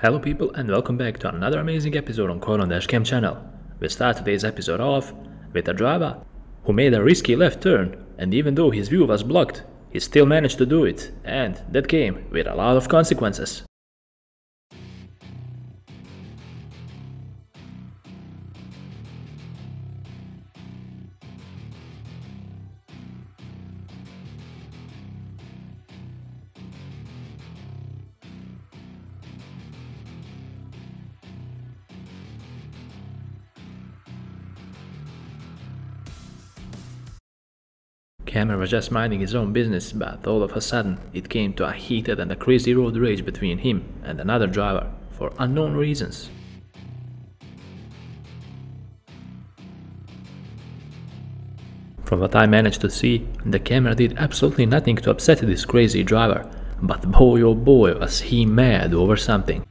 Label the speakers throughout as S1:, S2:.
S1: Hello people and welcome back to another amazing episode on DashCam channel. We start today's episode off with a driver who made a risky left turn, and even though his view was blocked, he still managed to do it, and that came with a lot of consequences. Cameron was just minding his own business, but all of a sudden it came to a heated and a crazy road rage between him and another driver for unknown reasons. From what I managed to see, the camera did absolutely nothing to upset this crazy driver, but boy oh boy was he mad over something.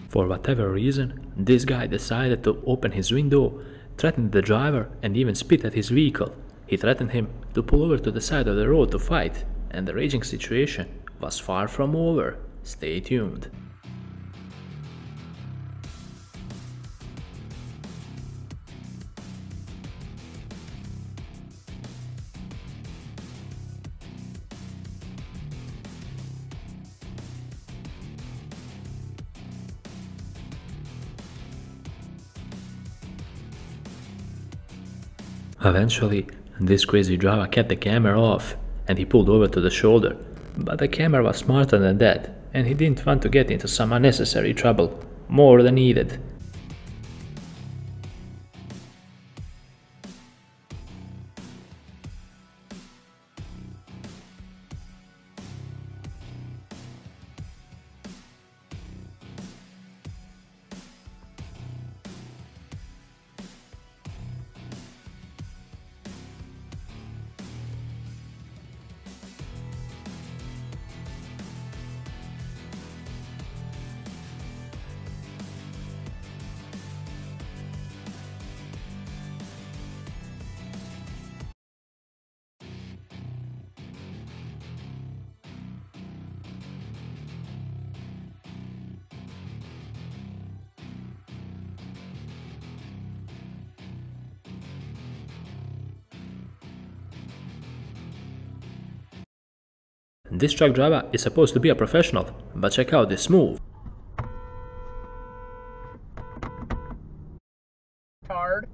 S1: For whatever reason, this guy decided to open his window, threatened the driver and even spit at his vehicle. He threatened him to pull over to the side of the road to fight, and the raging situation was far from over. Stay tuned. Eventually, this crazy driver kept the camera off and he pulled over to the shoulder, but the camera was smarter than that and he didn't want to get into some unnecessary trouble, more than needed. This truck driver is supposed to be a professional, but check out this move.
S2: Card.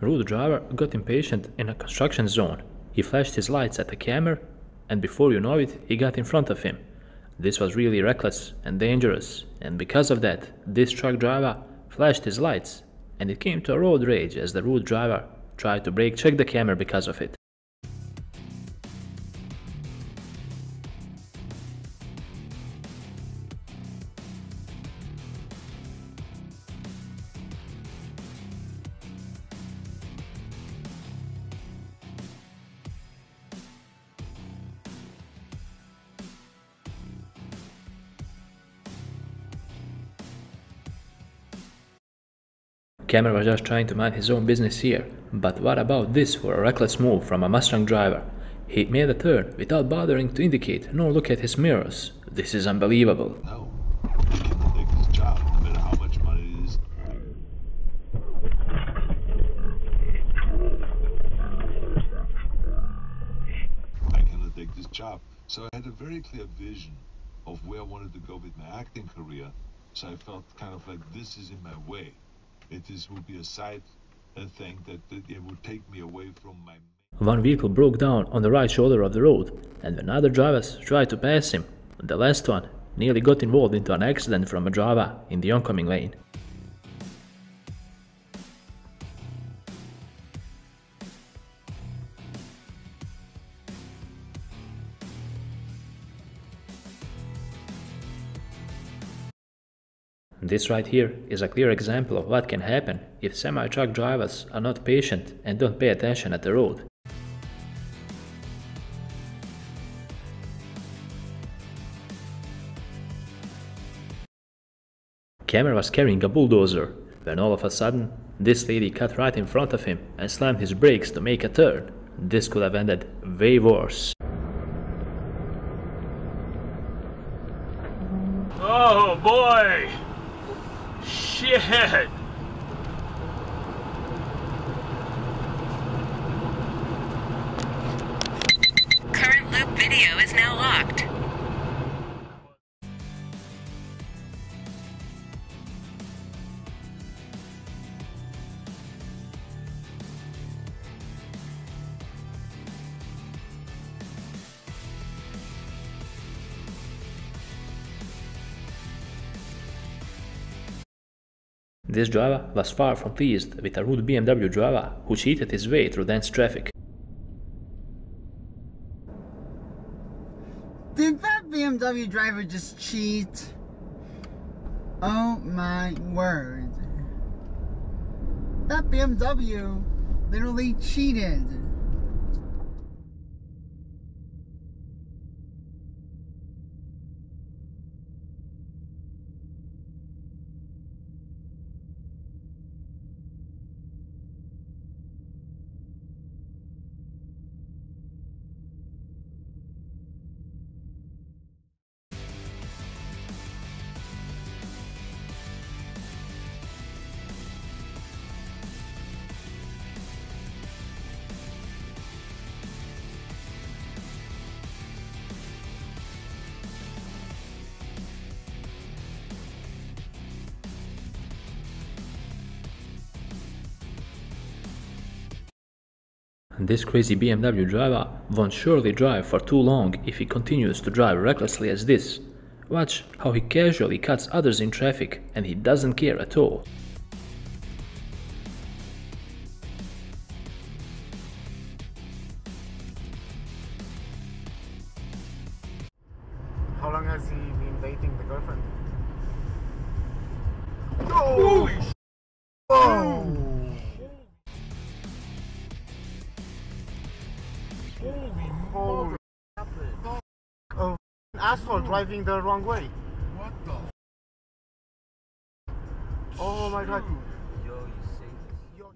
S1: Rude driver got impatient in a construction zone. He flashed his lights at the camera, and before you know it, he got in front of him. This was really reckless and dangerous, and because of that, this truck driver flashed his lights, and it came to a road rage as the rude driver tried to brake check the camera because of it. Cameron was just trying to mind his own business here, but what about this for a reckless move from a Mustang driver? He made a turn without bothering to indicate nor look at his mirrors. This is unbelievable.
S3: No, he can take his job, no matter how much money it is. I cannot take this job. So I had a very clear vision of where I wanted to go with my acting career. So I felt kind of like this is in my way. Would be a side thing that it would take me away from my...
S1: One vehicle broke down on the right shoulder of the road, and when other drivers tried to pass him, the last one nearly got involved into an accident from a driver in the oncoming lane. This right here is a clear example of what can happen if semi-truck drivers are not patient and don't pay attention at the road. Camera was carrying a bulldozer when all of a sudden this lady cut right in front of him and slammed his brakes to make a turn. This could have ended way worse.
S2: Oh boy! Shit!
S4: Current loop video is now locked.
S1: This driver was far from pleased with a rude BMW driver who cheated his way through dense traffic.
S5: Did that BMW driver just cheat? Oh my word. That BMW literally cheated.
S1: This crazy BMW driver won't surely drive for too long if he continues to drive recklessly as this. Watch how he casually cuts others in traffic and he doesn't care at all.
S6: How long has he been dating the girlfriend? Holy sh**! Oh! Holy oh, asphalt driving the wrong way.
S7: What the?
S6: Oh my god.
S7: Yo, you say this?
S6: Yo.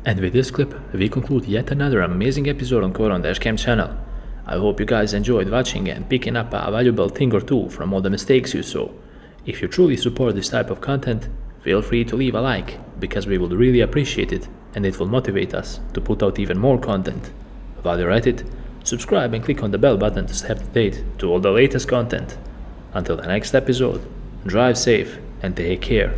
S1: And with this clip, we conclude yet another amazing episode on DashCam channel. I hope you guys enjoyed watching and picking up a valuable thing or two from all the mistakes you saw. If you truly support this type of content, feel free to leave a like, because we would really appreciate it and it will motivate us to put out even more content. While you're at it, subscribe and click on the bell button to stay up to date to all the latest content. Until the next episode, drive safe and take care.